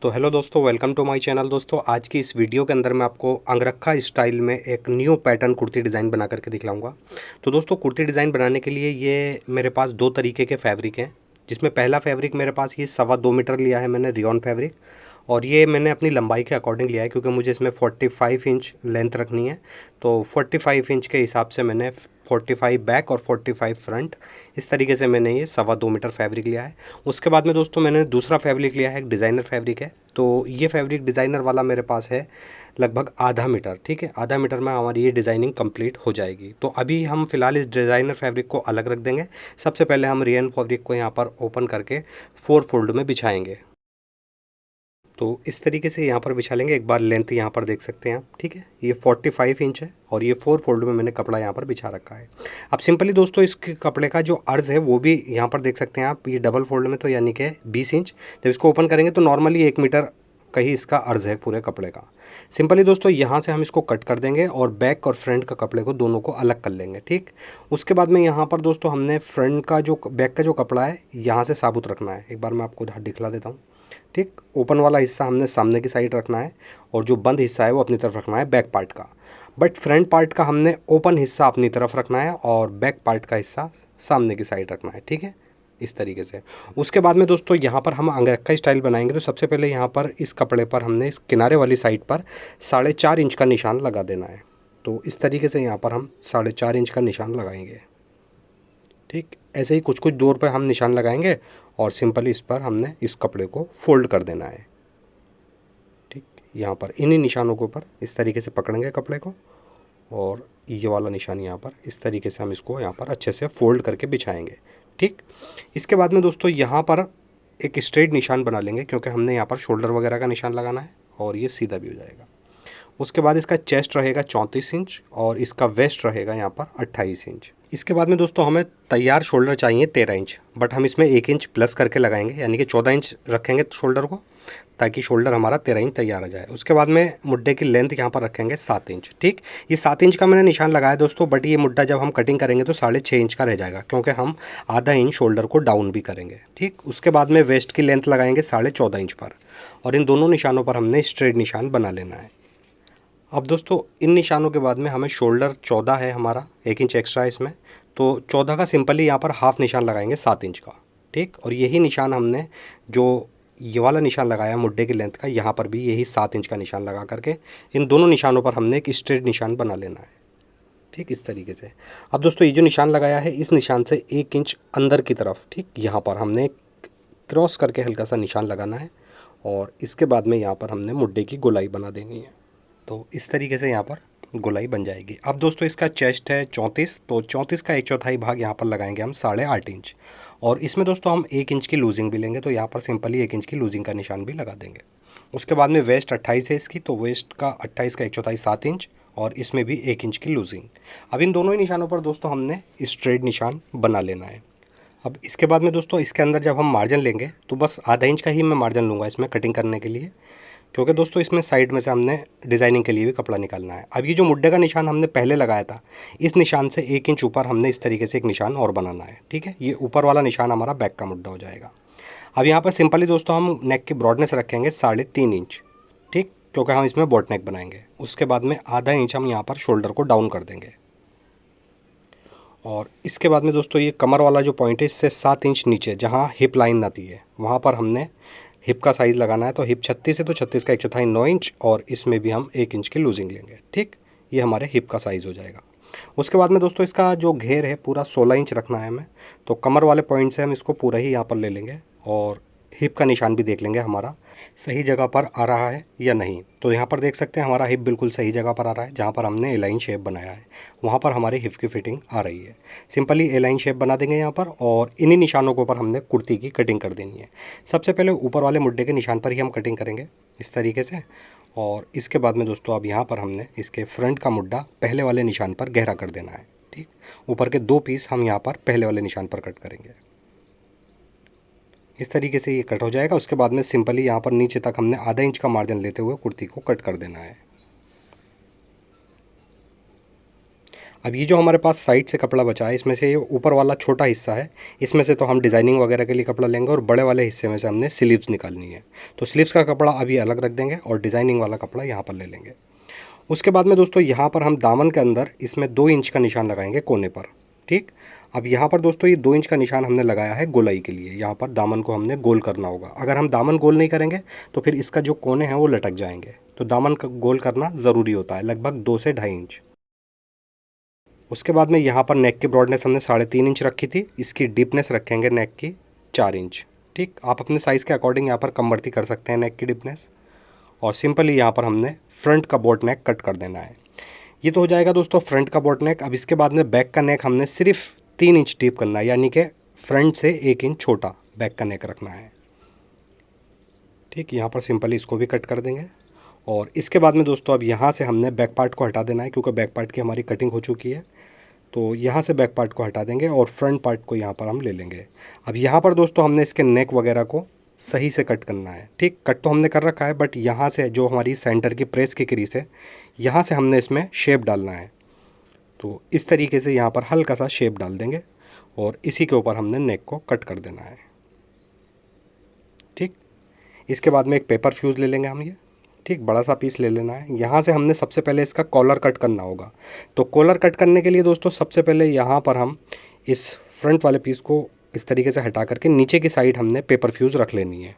तो हेलो दोस्तों, welcome to my channel. दोस्तों आज की इस वीडियो के अंदर मैं आपको अंगरखा स्टाइल में एक न्यू पैटर्न कुर्ती डिज़ाइन बना करके दिखलाऊंगा। तो दोस्तों कुर्ती डिज़ाइन बनाने के लिए ये मेरे पास दो तरीके के फैब्रिक हैं, जिसमें पहला फैब्रिक मेरे पास ये 2.25 मीटर लिया है मैंने रियॉन फैब्रिक, और ये मैंने अपनी लंबाई के अकॉर्डिंग लिया है क्योंकि मुझे इसमें 45 इंच लेंथ रखनी है। तो 45 इंच के हिसाब से मैंने 45 बैक और 45 फ्रंट, इस तरीके से मैंने ये 2.25 मीटर फैब्रिक लिया है। उसके बाद में दोस्तों मैंने दूसरा फैब्रिक लिया है, एक डिज़ाइनर फैब्रिक है। तो ये फैब्रिक डिज़ाइनर वाला मेरे पास है लगभग आधा मीटर, ठीक है। आधा मीटर में हमारी ये डिज़ाइनिंग कंप्लीट हो जाएगी। तो अभी हम फिलहाल इस डिज़ाइनर फैब्रिक को अलग रख देंगे। सबसे पहले हम रियन फैब्रिक को यहाँ पर ओपन करके 4 फोल्ड में बिछाएंगे। तो इस तरीके से यहाँ पर बिछा लेंगे। एक बार लेंथ यहाँ पर देख सकते हैं आप, ठीक है। ये 45 इंच है और ये 4 फोल्ड में मैंने कपड़ा यहाँ पर बिछा रखा है। अब सिंपली दोस्तों इस कपड़े का जो अर्ज है वो भी यहाँ पर देख सकते हैं आप, ये डबल फोल्ड में, तो यानी कि 20 इंच। जब इसको ओपन करेंगे तो नॉर्मली 1 मीटर का ही इसका अर्ज है पूरे कपड़े का। सिंपली दोस्तों यहाँ से हम इसको कट कर देंगे और बैक और फ्रंट का कपड़े को दोनों को अलग कर लेंगे, ठीक। उसके बाद में यहाँ पर दोस्तों हमने फ्रंट का जो बैक का जो कपड़ा है यहाँ से साबुत रखना है। एक बार मैं आपको दिखला देता हूँ, ठीक। ओपन वाला हिस्सा हमने सामने की साइड रखना है और जो बंद हिस्सा है वो अपनी तरफ रखना है बैक पार्ट का। बट फ्रंट पार्ट का हमने ओपन हिस्सा अपनी तरफ रखना है और बैक पार्ट का हिस्सा सामने की साइड रखना है, ठीक है, इस तरीके से। उसके बाद में दोस्तों यहाँ पर हम अंगरखा स्टाइल बनाएंगे। तो सबसे पहले यहाँ पर इस कपड़े पर हमने इस किनारे वाली साइड पर 4.5 इंच का निशान लगा देना है। तो इस तरीके से यहाँ पर हम 4.5 इंच का निशान लगाएंगे, ठीक। ऐसे ही कुछ कुछ दूर पर हम निशान लगाएंगे और सिंपली इस पर हमने इस कपड़े को फोल्ड कर देना है, ठीक। यहाँ पर इन्हीं निशानों के ऊपर इस तरीके से पकड़ेंगे कपड़े को और ये वाला निशान यहाँ पर इस तरीके से हम इसको यहाँ पर अच्छे से फोल्ड करके बिछाएंगे, ठीक। इसके बाद में दोस्तों यहाँ पर एक स्ट्रेट निशान बना लेंगे क्योंकि हमने यहाँ पर शोल्डर वगैरह का निशान लगाना है और ये सीधा भी हो जाएगा। उसके बाद इसका चेस्ट रहेगा 34 इंच और इसका वेस्ट रहेगा यहाँ पर 28 इंच। इसके बाद में दोस्तों हमें तैयार शोल्डर चाहिए 13 इंच, बट हम इसमें 1 इंच प्लस करके लगाएंगे, यानी कि 14 इंच रखेंगे शोल्डर को, ताकि शोल्डर हमारा 13 इंच तैयार आ जाए। उसके बाद में मुड्ढे की लेंथ यहाँ पर रखेंगे 7 इंच, ठीक। ये 7 इंच का मैंने निशान लगाया दोस्तों, बट ये मुड्ढा जब हम कटिंग करेंगे तो 6.5 इंच का रह जाएगा क्योंकि हम आधा इंच शोल्डर को डाउन भी करेंगे, ठीक। उसके बाद में वेस्ट की लेंथ लगाएंगे 14.5 इंच पर और इन दोनों निशानों पर हमने स्ट्रेट निशान बना लेना है। अब दोस्तों इन निशानों के बाद में हमें शोल्डर 14 है हमारा, 1 इंच एक्स्ट्रा इसमें, तो 14 का सिंपली यहाँ पर हाफ निशान लगाएंगे 7 इंच का, ठीक। और यही निशान हमने जो ये वाला निशान लगाया मुड्ढे की लेंथ का, यहाँ पर भी यही 7 इंच का निशान लगा करके इन दोनों निशानों पर हमने एक स्ट्रेट निशान बना लेना है, ठीक, इस तरीके से। अब दोस्तों ये जो निशान लगाया है इस निशान से 1 इंच अंदर की तरफ, ठीक, यहाँ पर हमने क्रॉस करके हल्का सा निशान लगाना है और इसके बाद में यहाँ पर हमने मुड्ढे की गोलाई बना देनी है। तो इस तरीके से यहाँ पर गोलाई बन जाएगी। अब दोस्तों इसका चेस्ट है 34, तो 34 का 1/4 भाग यहाँ पर लगाएंगे हम 8.5 इंच और इसमें दोस्तों हम 1 इंच की लूजिंग भी लेंगे, तो यहाँ पर सिंपली 1 इंच की लूजिंग का निशान भी लगा देंगे। उसके बाद में वेस्ट 28 है इसकी, तो वेस्ट का 28 का 1/4 7 इंच और इसमें भी 1 इंच की लूजिंग। अब इन दोनों ही निशानों पर दोस्तों हमने स्ट्रेट निशान बना लेना है। अब इसके बाद में दोस्तों इसके अंदर जब हम मार्जिन लेंगे तो बस आधा इंच का ही मैं मार्जिन लूँगा इसमें कटिंग करने के लिए, क्योंकि दोस्तों इसमें साइड में से हमने डिज़ाइनिंग के लिए भी कपड़ा निकालना है। अब ये जो मुड्ढे का निशान हमने पहले लगाया था, इस निशान से 1 इंच ऊपर हमने इस तरीके से एक निशान और बनाना है, ठीक है। ये ऊपर वाला निशान हमारा बैक का मुड्ढा हो जाएगा। अब यहाँ पर सिंपली दोस्तों हम नेक की ब्रॉडनेस रखेंगे 3.5 इंच, ठीक, क्योंकि हम इसमें बोट नेक बनाएंगे। उसके बाद में आधा इंच हम यहाँ पर शोल्डर को डाउन कर देंगे और इसके बाद में दोस्तों ये कमर वाला जो पॉइंट है इससे 7 इंच नीचे जहाँ हिप लाइन आती है वहाँ पर हमने हिप का साइज़ लगाना है। तो हिप 36 है तो 36 का 1/4 9 इंच और इसमें भी हम 1 इंच की लूजिंग लेंगे, ठीक। ये हमारे हिप का साइज़ हो जाएगा। उसके बाद में दोस्तों इसका जो घेर है पूरा 16 इंच रखना है हमें, तो कमर वाले पॉइंट से हम इसको पूरा ही यहाँ पर ले लेंगे और हिप का निशान भी देख लेंगे हमारा सही जगह पर आ रहा है या नहीं। तो यहाँ पर देख सकते हैं हमारा हिप बिल्कुल सही जगह पर आ रहा है, जहाँ पर हमने एलाइन शेप बनाया है वहाँ पर हमारी हिप की फिटिंग आ रही है। सिंपली एलाइन शेप बना देंगे यहाँ पर और इन्हीं निशानों के ऊपर हमने कुर्ती की कटिंग कर देनी है। सबसे पहले ऊपर वाले मुड्ढे के निशान पर ही हम कटिंग करेंगे इस तरीके से और इसके बाद में दोस्तों अब यहाँ पर हमने इसके फ्रंट का मुड्ढा पहले वाले निशान पर गहरा कर देना है, ठीक। ऊपर के 2 पीस हम यहाँ पर पहले वाले निशान पर कट करेंगे, इस तरीके से ये कट हो जाएगा। उसके बाद में सिंपली यहाँ पर नीचे तक हमने आधा इंच का मार्जिन लेते हुए कुर्ती को कट कर देना है। अब ये जो हमारे पास साइड से कपड़ा बचा है, इसमें से ये ऊपर वाला छोटा हिस्सा है, इसमें से तो हम डिज़ाइनिंग वगैरह के लिए कपड़ा लेंगे और बड़े वाले हिस्से में से हमने स्लीव्स निकालनी है। तो स्लीव्स का कपड़ा अभी अलग रख देंगे और डिज़ाइनिंग वाला कपड़ा यहाँ पर ले लेंगे। उसके बाद में दोस्तों यहाँ पर हम दामन के अंदर इसमें 2 इंच का निशान लगाएंगे कोने पर। ठीक, अब यहाँ पर दोस्तों ये 2 इंच का निशान हमने लगाया है गोलाई के लिए। यहाँ पर दामन को हमने गोल करना होगा। अगर हम दामन गोल नहीं करेंगे तो फिर इसका जो कोने हैं वो लटक जाएंगे। तो दामन का गोल करना ज़रूरी होता है, लगभग 2 से 2.5 इंच। उसके बाद में यहाँ पर नेक की ब्रॉडनेस हमने 3.5 इंच रखी थी, इसकी डीपनेस रखेंगे नेक की 4 इंच। ठीक, आप अपने साइज़ के अकॉर्डिंग यहाँ पर कम बढ़ती कर सकते हैं नेक की डीपनेस। और सिंपली यहाँ पर हमने फ्रंट का बोट नेक कट कर देना है। ये तो हो जाएगा दोस्तों फ्रंट का बोट नेक। अब इसके बाद में बैक का नेक हमने सिर्फ 3 इंच डीप करना है, यानी कि फ्रंट से 1 इंच छोटा बैक का नेक रखना है। ठीक, यहाँ पर सिंपली इसको भी कट कर देंगे। और इसके बाद में दोस्तों अब यहाँ से हमने बैक पार्ट को हटा देना है, क्योंकि बैक पार्ट की हमारी कटिंग हो चुकी है। तो यहाँ से बैक पार्ट को हटा देंगे और फ्रंट पार्ट को यहाँ पर हम ले लेंगे। अब यहाँ पर दोस्तों हमने इसके नेक वगैरह को सही से कट करना है। ठीक, कट तो हमने कर रखा है, बट यहाँ से जो हमारी सेंटर की प्रेस की क्रीज है, यहाँ से हमने इसमें शेप डालना है। तो इस तरीके से यहाँ पर हल्का सा शेप डाल देंगे और इसी के ऊपर हमने नेक को कट कर देना है। ठीक, इसके बाद में एक पेपर फ्यूज़ ले लेंगे हम ये। ठीक, बड़ा सा पीस ले लेना है। यहाँ से हमने सबसे पहले इसका कॉलर कट करना होगा। तो कॉलर कट करने के लिए दोस्तों सबसे पहले यहाँ पर हम इस फ्रंट वाले पीस को इस तरीके से हटा करके नीचे की साइड हमने पेपर फ्यूज़ रख लेनी है।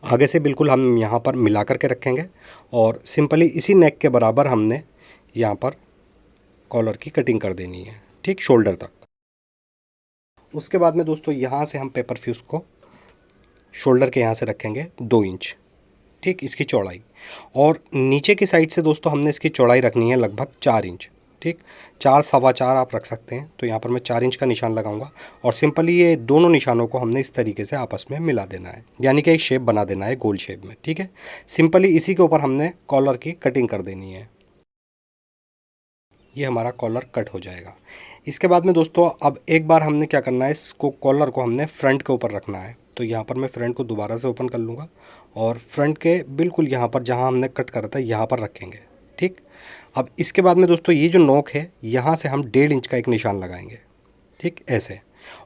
आगे से बिल्कुल हम यहाँ पर मिला करके रखेंगे और सिंपली इसी नेक के बराबर हमने यहाँ पर कॉलर की कटिंग कर देनी है। ठीक, शोल्डर तक। उसके बाद में दोस्तों यहाँ से हम पेपर फ्यूज़ को शोल्डर के यहाँ से रखेंगे 2 इंच। ठीक, इसकी चौड़ाई। और नीचे की साइड से दोस्तों हमने इसकी चौड़ाई रखनी है लगभग 4 इंच। ठीक, 4 सवा 4 आप रख सकते हैं। तो यहाँ पर मैं 4 इंच का निशान लगाऊंगा और सिंपली ये दोनों निशानों को हमने इस तरीके से आपस में मिला देना है, यानी कि एक शेप बना देना है गोल शेप में। ठीक है, सिंपली इसी के ऊपर हमने कॉलर की कटिंग कर देनी है। ये हमारा कॉलर कट हो जाएगा। इसके बाद में दोस्तों अब एक बार हमने क्या करना है, इसको कॉलर को हमने फ्रंट के ऊपर रखना है। तो यहाँ पर मैं फ्रंट को दोबारा से ओपन कर लूँगा और फ्रंट के बिल्कुल यहाँ पर जहाँ हमने कट करा था यहाँ पर रखेंगे। ठीक, अब इसके बाद में दोस्तों ये जो नोक है, यहाँ से हम 1.5 इंच का एक निशान लगाएंगे। ठीक, ऐसे।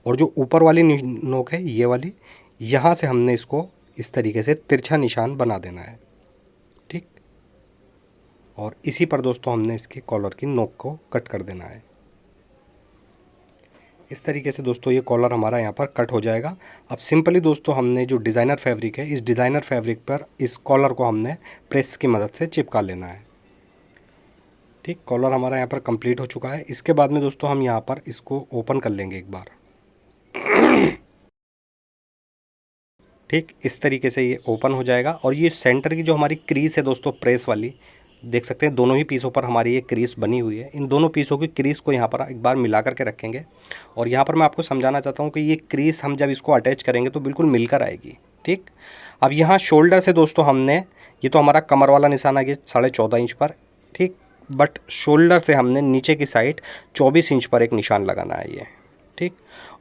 और जो ऊपर वाली नोक है ये वाली, यहाँ से हमने इसको इस तरीके से तिरछा निशान बना देना है। ठीक, और इसी पर दोस्तों हमने इसकी कॉलर की नोक को कट कर देना है। इस तरीके से दोस्तों ये कॉलर हमारा यहाँ पर कट हो जाएगा। अब सिंपली दोस्तों हमने जो डिज़ाइनर फैब्रिक है, इस डिज़ाइनर फैब्रिक पर इस कॉलर को हमने प्रेस की मदद से चिपका लेना है। ठीक, कॉलर हमारा यहाँ पर कंप्लीट हो चुका है। इसके बाद में दोस्तों हम यहाँ पर इसको ओपन कर लेंगे एक बार। ठीक, इस तरीके से ये ओपन हो जाएगा और ये सेंटर की जो हमारी क्रीज है दोस्तों प्रेस वाली, देख सकते हैं दोनों ही पीसों पर हमारी ये क्रीज बनी हुई है। इन दोनों पीसों की क्रीज को यहाँ पर एक बार मिला करके रखेंगे और यहाँ पर मैं आपको समझाना चाहता हूँ कि ये क्रीज हम जब इसको अटैच करेंगे तो बिल्कुल मिलकर आएगी। ठीक, अब यहाँ शोल्डर से दोस्तों हमने, ये तो हमारा कमर वाला निशान आ गया 14.5 इंच पर। ठीक, बट शोल्डर से हमने नीचे की साइड 24 इंच पर एक निशान लगाना है ये। ठीक,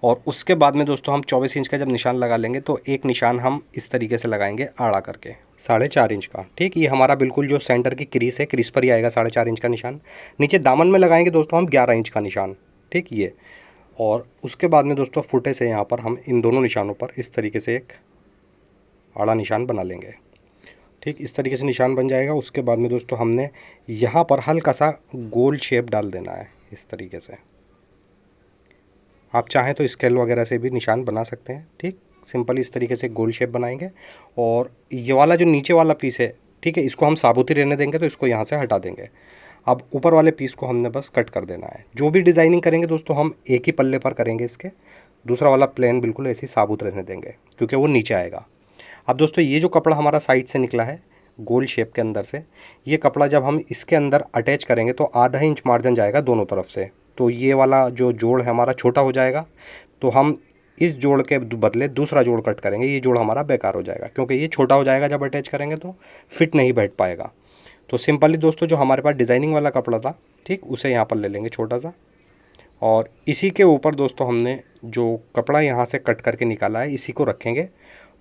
और उसके बाद में दोस्तों हम 24 इंच का जब निशान लगा लेंगे तो एक निशान हम इस तरीके से लगाएंगे आड़ा करके 4.5 इंच का। ठीक, ये हमारा बिल्कुल जो सेंटर की क्रीज है, क्रीज पर ही आएगा 4.5 इंच का निशान। नीचे दामन में लगाएंगे दोस्तों हम 11 इंच का निशान। ठीक, ये। और उसके बाद में दोस्तों फुटे से यहाँ पर हम इन दोनों निशानों पर इस तरीके से एक आड़ा निशान बना लेंगे। ठीक, इस तरीके से निशान बन जाएगा। उसके बाद में दोस्तों हमने यहाँ पर हल्का सा गोल शेप डाल देना है इस तरीके से। आप चाहें तो स्केल वगैरह से भी निशान बना सकते हैं। ठीक, सिंपली इस तरीके से गोल शेप बनाएंगे और ये वाला जो नीचे वाला पीस है, ठीक है, इसको हम साबुत ही रहने देंगे, तो इसको यहाँ से हटा देंगे। अब ऊपर वाले पीस को हमने बस कट कर देना है। जो भी डिज़ाइनिंग करेंगे दोस्तों हम एक ही पल्ले पर करेंगे इसके, दूसरा वाला प्लेन बिल्कुल ऐसे ही साबुत रहने देंगे क्योंकि वो नीचे आएगा। अब दोस्तों ये जो कपड़ा हमारा साइड से निकला है गोल शेप के अंदर से, ये कपड़ा जब हम इसके अंदर अटैच करेंगे तो आधा इंच मार्जिन जाएगा दोनों तरफ से। तो ये वाला जो जोड़ है हमारा छोटा हो जाएगा, तो हम इस जोड़ के बदले दूसरा जोड़ कट करेंगे। ये जोड़ हमारा बेकार हो जाएगा क्योंकि ये छोटा हो जाएगा, जब अटैच करेंगे तो फिट नहीं बैठ पाएगा। तो सिंपली दोस्तों जो हमारे पास डिज़ाइनिंग वाला कपड़ा था, ठीक, उसे यहाँ पर ले लेंगे छोटा सा, और इसी के ऊपर दोस्तों हमने जो कपड़ा यहाँ से कट करके निकाला है इसी को रखेंगे।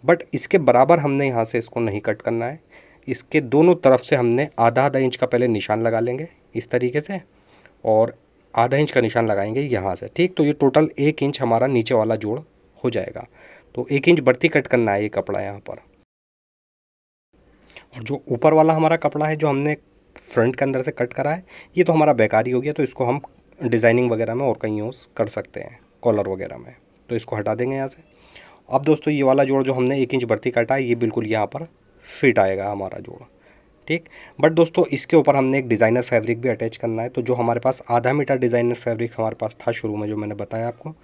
बट इसके बराबर हमने यहाँ से इसको नहीं कट करना है, इसके दोनों तरफ से हमने आधा इंच का पहले निशान लगा लेंगे इस तरीके से, और आधा इंच का निशान लगाएंगे यहाँ से, ठीक। तो ये टोटल 1 इंच हमारा नीचे वाला जोड़ हो जाएगा। तो 1 इंच बढ़ती कट करना है ये कपड़ा यहाँ पर। और जो ऊपर वाला हमारा कपड़ा है जो हमने फ्रंट के अंदर से कट करा है, ये तो हमारा बेकार ही हो गया, तो इसको हम डिज़ाइनिंग वगैरह में और कहीं यूज़ कर सकते हैं, कॉलर वगैरह में। तो इसको हटा देंगे यहाँ से। अब दोस्तों ये वाला जोड़ जो हमने 1 इंच बढ़ती काटा है, ये बिल्कुल यहाँ पर फिट आएगा हमारा जोड़, ठीक। बट दोस्तों इसके ऊपर हमने एक डिज़ाइनर फैब्रिक भी अटैच करना है। तो जो हमारे पास आधा मीटर डिज़ाइनर फैब्रिक हमारे पास था शुरू में, जो मैंने बताया आपको,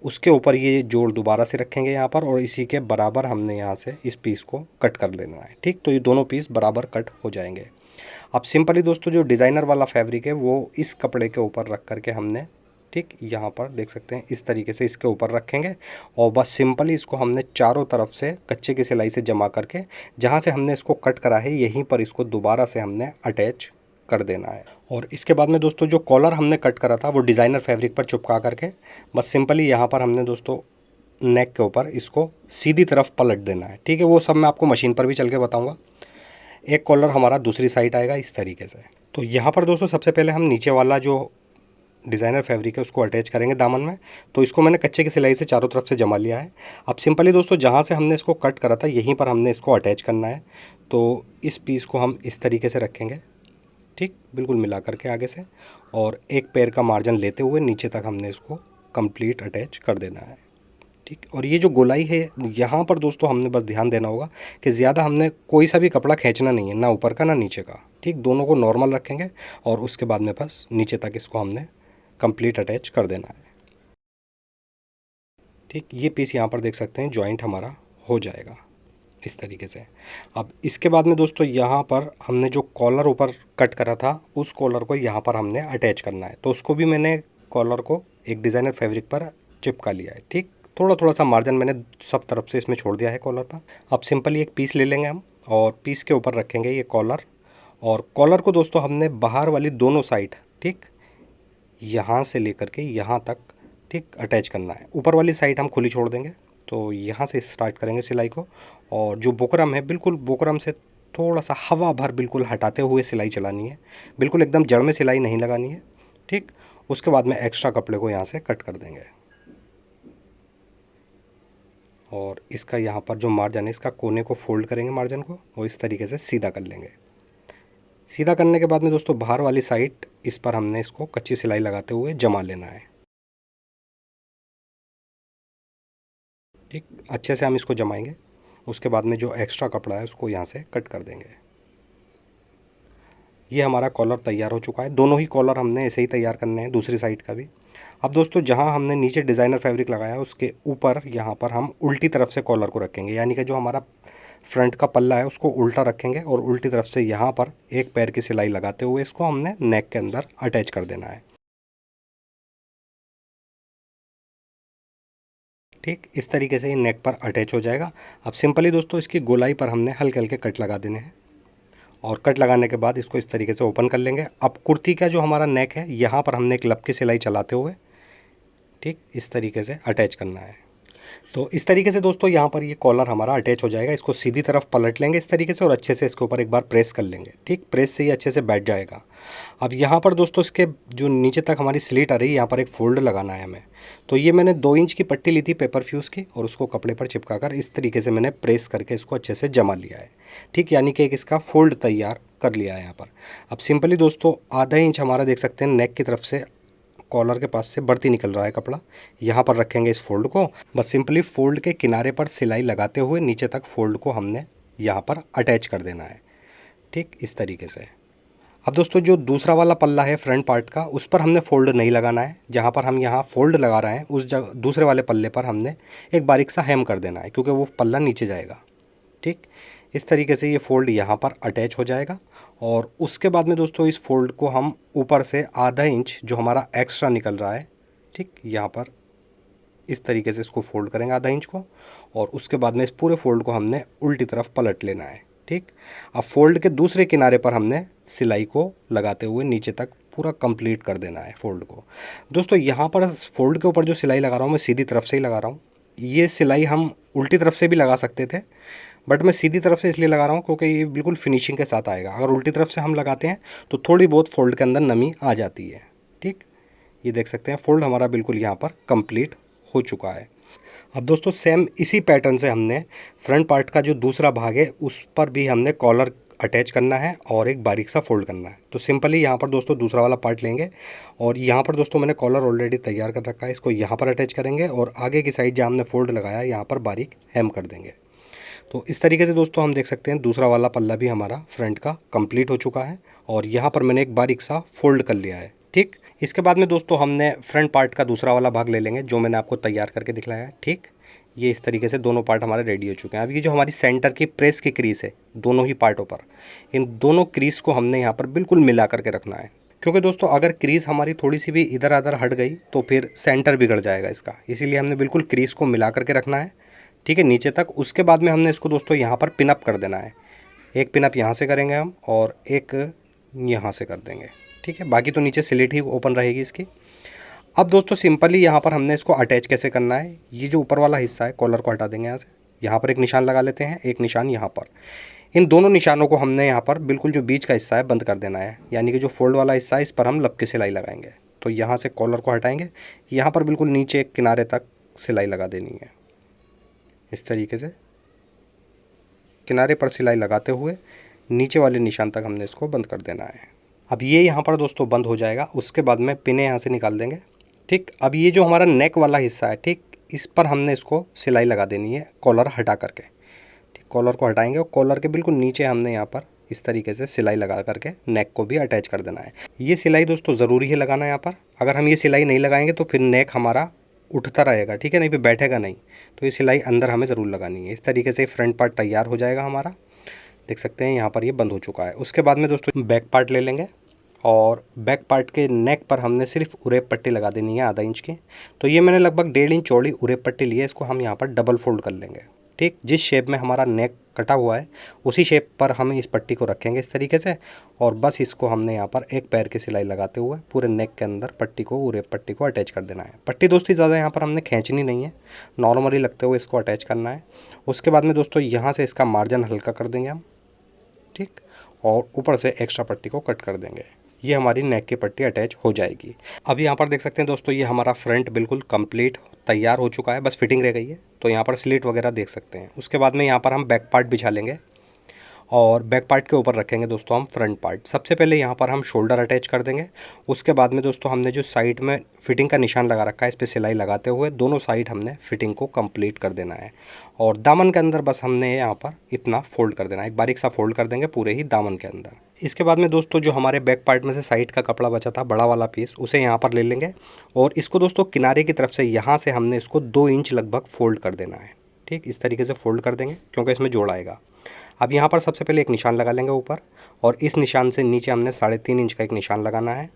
उसके ऊपर ये जोड़ दोबारा से रखेंगे यहाँ पर, और इसी के बराबर हमने यहाँ से इस पीस को कट कर लेना है, ठीक। तो ये दोनों पीस बराबर कट हो जाएंगे। अब सिंपली दोस्तों जो डिज़ाइनर वाला फैब्रिक है वो इस कपड़े के ऊपर रख करके हमने, ठीक, यहाँ पर देख सकते हैं इस तरीके से इसके ऊपर रखेंगे, और बस सिंपली इसको हमने चारों तरफ से कच्चे की सिलाई से जमा करके जहाँ से हमने इसको कट करा है यहीं पर इसको दोबारा से हमने अटैच कर देना है। और इसके बाद में दोस्तों जो कॉलर हमने कट करा था वो डिज़ाइनर फैब्रिक पर चिपका करके बस सिंपली यहाँ पर हमने दोस्तों नेक के ऊपर इसको सीधी तरफ पलट देना है, ठीक है। वो सब मैं आपको मशीन पर भी चल के बताऊँगा। एक कॉलर हमारा दूसरी साइड आएगा इस तरीके से। तो यहाँ पर दोस्तों सबसे पहले हम नीचे वाला जो डिज़ाइनर फैब्रिक है उसको अटैच करेंगे दामन में। तो इसको मैंने कच्चे की सिलाई से चारों तरफ से जमा लिया है। अब सिंपली दोस्तों जहाँ से हमने इसको कट करा था यहीं पर हमने इसको अटैच करना है। तो इस पीस को हम इस तरीके से रखेंगे, ठीक, बिल्कुल मिला करके आगे से, और एक पैर का मार्जिन लेते हुए नीचे तक हमने इसको कंप्लीट अटैच कर देना है, ठीक। और ये जो गोलाई है यहाँ पर दोस्तों हमने बस ध्यान देना होगा कि ज़्यादा हमने कोई सा भी कपड़ा खींचना नहीं है, ना ऊपर का ना नीचे का, ठीक। दोनों को नॉर्मल रखेंगे और उसके बाद में बस नीचे तक इसको हमने कंप्लीट अटैच कर देना है, ठीक। ये पीस यहाँ पर देख सकते हैं जॉइंट हमारा हो जाएगा इस तरीके से। अब इसके बाद में दोस्तों यहाँ पर हमने जो कॉलर ऊपर कट करा था उस कॉलर को यहाँ पर हमने अटैच करना है। तो उसको भी मैंने कॉलर को एक डिज़ाइनर फैब्रिक पर चिपका लिया है, ठीक। थोड़ा थोड़ा सा मार्जिन मैंने सब तरफ से इसमें छोड़ दिया है कॉलर पर। अब सिंपली एक पीस ले लेंगे हम और पीस के ऊपर रखेंगे ये कॉलर, और कॉलर को दोस्तों हमने बाहर वाली दोनों साइड, ठीक, यहाँ से लेकर के यहाँ तक, ठीक, अटैच करना है। ऊपर वाली साइड हम खुली छोड़ देंगे। तो यहाँ से स्टार्ट करेंगे सिलाई को, और जो बुकरम है बिल्कुल बुकरम से थोड़ा सा हवा भर बिल्कुल हटाते हुए सिलाई चलानी है, बिल्कुल एकदम जड़ में सिलाई नहीं लगानी है, ठीक। उसके बाद में एक्स्ट्रा कपड़े को यहाँ से कट कर देंगे, और इसका यहाँ पर जो मार्जिन है इसका कोने को फोल्ड करेंगे मार्जिन को, और इस तरीके से सीधा कर लेंगे। सीधा करने के बाद में दोस्तों बाहर वाली साइड इस पर हमने इसको कच्ची सिलाई लगाते हुए जमा लेना है, ठीक। अच्छे से हम इसको जमाएंगे। उसके बाद में जो एक्स्ट्रा कपड़ा है उसको यहाँ से कट कर देंगे। ये हमारा कॉलर तैयार हो चुका है। दोनों ही कॉलर हमने ऐसे ही तैयार करने हैं, दूसरी साइड का भी। अब दोस्तों जहाँ हमने नीचे डिज़ाइनर फैब्रिक लगाया उसके ऊपर यहाँ पर हम उल्टी तरफ से कॉलर को रखेंगे, यानी कि जो हमारा फ्रंट का पल्ला है उसको उल्टा रखेंगे, और उल्टी तरफ से यहाँ पर एक पैर की सिलाई लगाते हुए इसको हमने नेक के अंदर अटैच कर देना है, ठीक। इस तरीके से ये नेक पर अटैच हो जाएगा। अब सिंपली दोस्तों इसकी गोलाई पर हमने हल्के हल्के कट लगा देने हैं, और कट लगाने के बाद इसको इस तरीके से ओपन कर लेंगे। अब कुर्ती का जो हमारा नेक है यहाँ पर हमने एक लब की सिलाई चलाते हुए, ठीक, इस तरीके से अटैच करना है। तो इस तरीके से दोस्तों यहाँ पर ये कॉलर हमारा अटैच हो जाएगा। इसको सीधी तरफ पलट लेंगे इस तरीके से, और अच्छे से इसके ऊपर एक बार प्रेस कर लेंगे, ठीक। प्रेस से ये अच्छे से बैठ जाएगा। अब यहाँ पर दोस्तों इसके जो नीचे तक हमारी स्लीट आ रही है यहाँ पर एक फोल्ड लगाना है हमें। तो ये मैंने 2 इंच की पट्टी ली थी पेपर फ्यूज़ की, और उसको कपड़े पर चिपका कर इस तरीके से मैंने प्रेस करके इसको अच्छे से जमा लिया है, ठीक। यानी कि एक इसका फोल्ड तैयार कर लिया है यहाँ पर। अब सिंपली दोस्तों आधा इंच हमारा देख सकते हैं नेक की तरफ से कॉलर के पास से बढ़ती निकल रहा है कपड़ा, यहाँ पर रखेंगे इस फोल्ड को। बस सिंपली फोल्ड के किनारे पर सिलाई लगाते हुए नीचे तक फोल्ड को हमने यहाँ पर अटैच कर देना है, ठीक, इस तरीके से। अब दोस्तों जो दूसरा वाला पल्ला है फ्रंट पार्ट का, उस पर हमने फ़ोल्ड नहीं लगाना है। जहाँ पर हम यहाँ फ़ोल्ड लगा रहे हैं उस जगह दूसरे वाले पल्ले पर हमने एक बारीक सा हेम कर देना है, क्योंकि वो पल्ला नीचे जाएगा, ठीक। इस तरीके से ये फ़ोल्ड यहाँ पर अटैच हो जाएगा। और उसके बाद में दोस्तों इस फोल्ड को हम ऊपर से आधा इंच जो हमारा एक्स्ट्रा निकल रहा है, ठीक, यहाँ पर इस तरीके से इसको फोल्ड करेंगे आधा इंच को, और उसके बाद में इस पूरे फोल्ड को हमने उल्टी तरफ पलट लेना है, ठीक। अब फोल्ड के दूसरे किनारे पर हमने सिलाई को लगाते हुए नीचे तक पूरा कंप्लीट कर देना है फोल्ड को। दोस्तों यहाँ पर फोल्ड के ऊपर जो सिलाई लगा रहा हूँ मैं सीधी तरफ से ही लगा रहा हूँ। ये सिलाई हम उल्टी तरफ से भी लगा सकते थे, बट मैं सीधी तरफ से इसलिए लगा रहा हूँ क्योंकि ये बिल्कुल फिनिशिंग के साथ आएगा। अगर उल्टी तरफ से हम लगाते हैं तो थोड़ी बहुत फोल्ड के अंदर नमी आ जाती है, ठीक, ये देख सकते हैं फोल्ड हमारा बिल्कुल यहाँ पर कंप्लीट हो चुका है। अब दोस्तों सेम इसी पैटर्न से हमने फ्रंट पार्ट का जो दूसरा भाग है उस पर भी हमने कॉलर अटैच करना है और एक बारीक सा फोल्ड करना है। तो सिंपली यहाँ पर दोस्तों दूसरा वाला पार्ट लेंगे और यहाँ पर दोस्तों मैंने कॉलर ऑलरेडी तैयार कर रखा है, इसको यहाँ पर अटैच करेंगे और आगे की साइड जहाँ हमने फोल्ड लगाया यहाँ पर बारीक हेम कर देंगे। तो इस तरीके से दोस्तों हम देख सकते हैं दूसरा वाला पल्ला भी हमारा फ्रंट का कंप्लीट हो चुका है और यहाँ पर मैंने एक बारीक सा फोल्ड कर लिया है। ठीक, इसके बाद में दोस्तों हमने फ्रंट पार्ट का दूसरा वाला भाग ले लेंगे जो मैंने आपको तैयार करके दिखलाया है। ठीक, ये इस तरीके से दोनों पार्ट हमारे रेडी हो चुके हैं। अब ये जो हमारी सेंटर की प्रेस की क्रीज है दोनों ही पार्टों पर, इन दोनों क्रीज को हमने यहाँ पर बिल्कुल मिला करके रखना है, क्योंकि दोस्तों अगर क्रीज हमारी थोड़ी सी भी इधर उधर हट गई तो फिर सेंटर बिगड़ जाएगा इसका, इसीलिए हमने बिल्कुल क्रीज को मिला करके रखना है। ठीक है, नीचे तक। उसके बाद में हमने इसको दोस्तों यहाँ पर पिनअप कर देना है। एक पिनअप यहाँ से करेंगे हम और एक यहाँ से कर देंगे। ठीक है, बाकी तो नीचे स्लिट ही ओपन रहेगी इसकी। अब दोस्तों सिंपली यहाँ पर हमने इसको अटैच कैसे करना है, ये जो ऊपर वाला हिस्सा है कॉलर को हटा देंगे यहाँ से, यहाँ पर एक निशान लगा लेते हैं, एक निशान यहाँ पर। इन दोनों निशानों को हमने यहाँ पर बिल्कुल जो बीच का हिस्सा है बंद कर देना है, यानी कि जो फोल्ड वाला हिस्सा है इस पर हम लपके सिलाई लगाएंगे। तो यहाँ से कॉलर को हटाएंगे, यहाँ पर बिल्कुल नीचे एक किनारे तक सिलाई लगा देनी है। इस तरीके से किनारे पर सिलाई लगाते हुए नीचे वाले निशान तक हमने इसको बंद कर देना है। अब ये यहाँ पर दोस्तों बंद हो जाएगा। उसके बाद में पिने यहाँ से निकाल देंगे। ठीक, अब ये जो हमारा नेक वाला हिस्सा है, ठीक, इस पर हमने इसको सिलाई लगा देनी है कॉलर हटा करके। ठीक, कॉलर को हटाएंगे और कॉलर के बिल्कुल नीचे हमने यहाँ पर इस तरीके से सिलाई लगा करके नेक को भी अटैच कर देना है। ये सिलाई दोस्तों ज़रूरी है लगाना यहाँ पर। अगर हम ये सिलाई नहीं लगाएंगे तो फिर नेक हमारा उठता रहेगा, ठीक है, नहीं फिर बैठेगा नहीं। तो ये सिलाई अंदर हमें ज़रूर लगानी है। इस तरीके से फ्रंट पार्ट तैयार हो जाएगा हमारा। देख सकते हैं यहाँ पर ये बंद हो चुका है। उसके बाद में दोस्तों बैक पार्ट ले लेंगे और बैक पार्ट के नेक पर हमने सिर्फ उरेप पट्टी लगा देनी है आधा इंच की। तो ये मैंने लगभग 1.5 इंच चौड़ी उरेप पट्टी ली है, इसको हम यहाँ पर डबल फोल्ड कर लेंगे। ठीक, जिस शेप में हमारा नेक कटा हुआ है उसी शेप पर हम इस पट्टी को रखेंगे इस तरीके से, और बस इसको हमने यहाँ पर एक पैर की सिलाई लगाते हुए पूरे नेक के अंदर पट्टी को उरेप पट्टी को अटैच कर देना है। पट्टी दोस्तों ज़्यादा यहाँ पर हमने खींचनी नहीं है, नॉर्मली लगते हुए इसको अटैच करना है। उसके बाद में दोस्तों यहाँ से इसका मार्जिन हल्का कर देंगे हम। ठीक, और ऊपर से एक्स्ट्रा पट्टी को कट कर देंगे। ये हमारी नेक की पट्टी अटैच हो जाएगी। अब यहाँ पर देख सकते हैं दोस्तों ये हमारा फ्रंट बिल्कुल कंप्लीट तैयार हो चुका है, बस फिटिंग रह गई है। तो यहाँ पर स्लिट वगैरह देख सकते हैं। उसके बाद में यहाँ पर हम बैक पार्ट बिछा लेंगे और बैक पार्ट के ऊपर रखेंगे दोस्तों हम फ्रंट पार्ट। सबसे पहले यहाँ पर हम शोल्डर अटैच कर देंगे। उसके बाद में दोस्तों हमने जो साइड में फिटिंग का निशान लगा रखा है इस पर सिलाई लगाते हुए दोनों साइड हमने फिटिंग को कंप्लीट कर देना है। और दामन के अंदर बस हमने यहाँ पर इतना फोल्ड कर देना है, एक बारीक सा फोल्ड कर देंगे पूरे ही दामन के अंदर। इसके बाद में दोस्तों जो हमारे बैक पार्ट में से साइड का कपड़ा बचा था बड़ा वाला पीस, उसे यहाँ पर ले लेंगे और इसको दोस्तों किनारे की तरफ से यहाँ से हमने इसको 2 इंच लगभग फोल्ड कर देना है। ठीक, इस तरीके से फोल्ड कर देंगे क्योंकि इसमें जोड़ आएगा। अब यहाँ पर सबसे पहले एक निशान लगा लेंगे ऊपर और इस निशान से नीचे हमने 3.5 इंच का एक निशान लगाना है।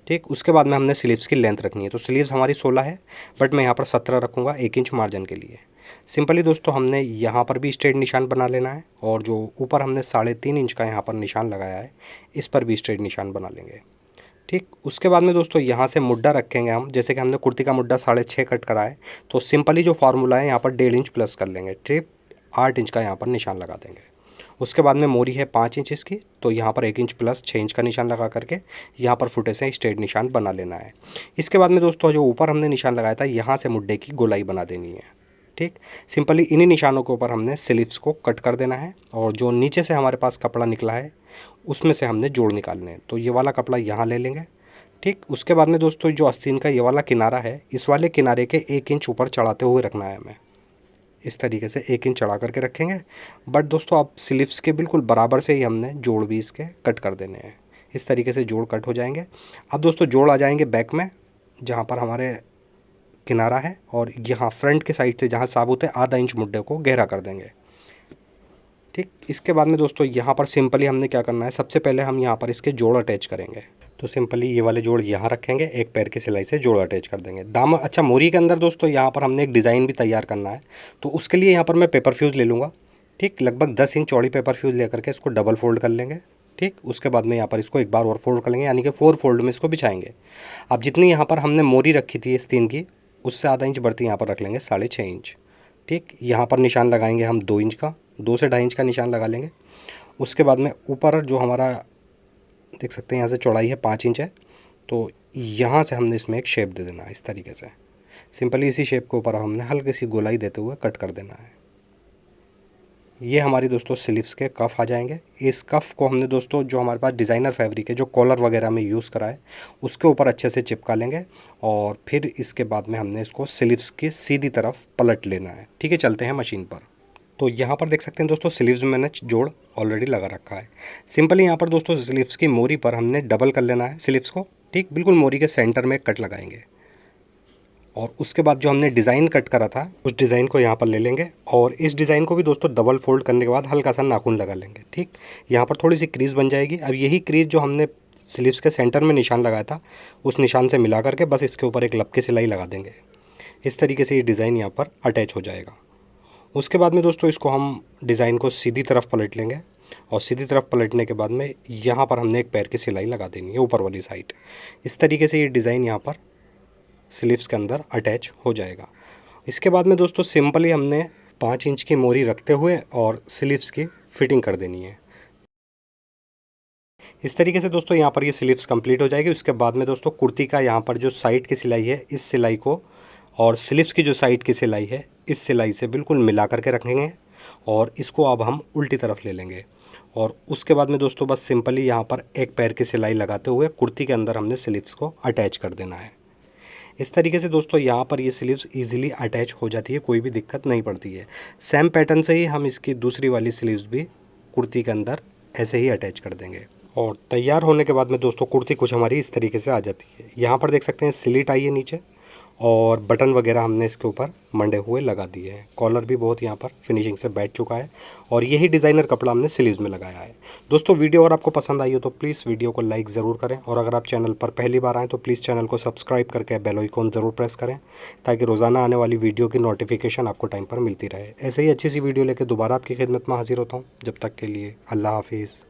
ठीक, उसके बाद में हमने स्लीव्स की लेंथ रखनी है। तो स्लीव्स हमारी 16 है बट मैं यहाँ पर 17 रखूँगा 1 इंच मार्जिन के लिए। सिंपली दोस्तों हमने यहाँ पर भी स्ट्रेट निशान बना लेना है और जो ऊपर हमने 3.5 इंच का यहाँ पर निशान लगाया है इस पर भी स्ट्रेट निशान बना लेंगे। ठीक, उसके बाद में दोस्तों यहाँ से मुड्डा रखेंगे हम। जैसे कि हमने कुर्ती का मुड्डा 6.5 कट करा है तो सिंपली जो फार्मूला है यहाँ पर 1.5 इंच प्लस कर लेंगे। ठीक, 8 इंच का यहाँ पर निशान लगा देंगे। उसके बाद में मोरी है 5 इंच इसकी, तो यहाँ पर 1 इंच प्लस 6 इंच का निशान लगा करके यहाँ पर फुटे से स्ट्रेट निशान बना लेना है। इसके बाद में दोस्तों जो ऊपर हमने निशान लगाया था यहाँ से मुड्डे की गोलाई बना देनी है। ठीक, सिंपली इन्हीं निशानों के ऊपर हमने स्लीव्स को कट कर देना है और जो नीचे से हमारे पास कपड़ा निकला है उसमें से हमने जोड़ निकालने हैं। तो ये वाला कपड़ा यहाँ ले लेंगे। ठीक, उसके बाद में दोस्तों जो आस्तीन का ये वाला किनारा है इस वाले किनारे के 1 इंच ऊपर चढ़ाते हुए रखना है हमें। इस तरीके से 1 इंच चढ़ा करके रखेंगे। बट दोस्तों अब स्लीव्स के बिल्कुल बराबर से ही हमने जोड़ भी इसके कट कर देने हैं। इस तरीके से जोड़ कट हो जाएंगे। अब दोस्तों जोड़ आ जाएंगे बैक में जहाँ पर हमारे किनारा है और यहाँ फ्रंट के साइड से जहाँ साबुत है आधा इंच मुड्डे को गहरा कर देंगे। ठीक, इसके बाद में दोस्तों यहाँ पर सिंपली हमने क्या करना है, सबसे पहले हम यहाँ पर इसके जोड़ अटैच करेंगे। तो सिंपली ये वाले जोड़ यहाँ रखेंगे, एक पैर की सिलाई से जोड़ अटैच कर देंगे। दाम अच्छा मोरी के अंदर दोस्तों यहाँ पर हमने एक डिज़ाइन भी तैयार करना है तो उसके लिए यहाँ पर मैं पेपर फ्यूज़ ले लूँगा। ठीक, लगभग 10 इंच चौड़ी पेपर फ्यूज़ लेकर के इसको डबल फोल्ड कर लेंगे। ठीक, उसके बाद में यहाँ पर इसको एक बार और फोल्ड कर लेंगे, यानी कि 4 फोल्ड में इसको बिछाएंगे। अब जितनी यहाँ पर हमने मोरी रखी थी इस 3 की उससे आधा इंच बढ़ती यहाँ पर रख लेंगे 6.5 इंच। ठीक, यहाँ पर निशान लगाएंगे हम 2 इंच का, 2 से 2.5 इंच का निशान लगा लेंगे। उसके बाद में ऊपर जो हमारा देख सकते हैं यहाँ से चौड़ाई है 5 इंच है तो यहाँ से हमने इसमें एक शेप दे देना है इस तरीके से। सिंपली इसी शेप के ऊपर हमने हल्की सी गोलाई देते हुए कट कर देना है। ये हमारी दोस्तों स्लीव्स के कफ आ जाएंगे। इस कफ को हमने दोस्तों जो हमारे पास डिज़ाइनर फैब्रिक है, जो कॉलर वगैरह में यूज़ करा है, उसके ऊपर अच्छे से चिपका लेंगे और फिर इसके बाद में हमने इसको स्लीव्स की सीधी तरफ पलट लेना है। ठीक है, चलते हैं मशीन पर। तो यहाँ पर देख सकते हैं दोस्तों स्लीव्स में मैंने जोड़ ऑलरेडी लगा रखा है। सिंपली यहाँ पर दोस्तों स्लीव्स की मोरी पर हमने डबल कर लेना है स्लीव्स को। ठीक, बिल्कुल मोरी के सेंटर में कट लगाएंगे और उसके बाद जो हमने डिज़ाइन कट करा था उस डिज़ाइन को यहाँ पर ले लेंगे और इस डिज़ाइन को भी दोस्तों डबल फोल्ड करने के बाद हल्का सा नाखून लगा लेंगे। ठीक, यहाँ पर थोड़ी सी क्रीज़ बन जाएगी। अब यही क्रीज़ जो हमने स्लीव्स के सेंटर में निशान लगाया था, उस निशान से मिला करके बस इसके ऊपर एक लपके सिलाई लगा देंगे। इस तरीके से ये डिज़ाइन यहाँ पर अटैच हो जाएगा। उसके बाद में दोस्तों इसको हम डिज़ाइन को सीधी तरफ पलट लेंगे और सीधी तरफ पलटने के बाद में यहाँ पर हमने एक पैर की सिलाई लगा देनी है ऊपर वाली साइड। इस तरीके से ये डिज़ाइन यहाँ पर स्लीव्स के अंदर अटैच हो जाएगा। इसके बाद में दोस्तों सिंपली हमने 5 इंच की मोरी रखते हुए और स्लीव्स की फिटिंग कर देनी है। इस तरीके से दोस्तों यहाँ पर ये स्लीव्स कंप्लीट हो जाएगी। उसके बाद में दोस्तों कुर्ती का यहाँ पर जो साइड की सिलाई है, इस सिलाई को और स्लीव्स की जो साइड की सिलाई है, इस सिलाई से बिल्कुल मिला करके रखेंगे और इसको अब हम उल्टी तरफ ले लेंगे और उसके बाद में दोस्तों बस सिंपली यहाँ पर एक पैर की सिलाई लगाते हुए कुर्ती के अंदर हमने स्लीव्स को अटैच कर देना है। इस तरीके से दोस्तों यहाँ पर ये स्लीव्स इजीली अटैच हो जाती है, कोई भी दिक्कत नहीं पड़ती है। सेम पैटर्न से ही हम इसकी दूसरी वाली स्लीव्स भी कुर्ती के अंदर ऐसे ही अटैच कर देंगे और तैयार होने के बाद में दोस्तों कुर्ती कुछ हमारी इस तरीके से आ जाती है। यहाँ पर देख सकते हैं स्लिट आई है नीचे और बटन वगैरह हमने इसके ऊपर मंडे हुए लगा दिए हैं। कॉलर भी बहुत यहाँ पर फिनिशिंग से बैठ चुका है और यही डिज़ाइनर कपड़ा हमने स्लीव्स में लगाया है। दोस्तों वीडियो अगर आपको पसंद आई हो तो प्लीज़ वीडियो को लाइक ज़रूर करें और अगर आप चैनल पर पहली बार आएँ तो प्लीज़ चैनल को सब्सक्राइब करके बेल आइकन ज़रूर प्रेस करें ताकि रोज़ाना आने वाली वीडियो की नोटिफिकेशन आपको टाइम पर मिलती रहे। ऐसे ही अच्छी सी वीडियो लेकर दोबारा आपकी खिदमत में हाजिर होता हूँ। जब तक के लिए अल्लाह हाफिज़।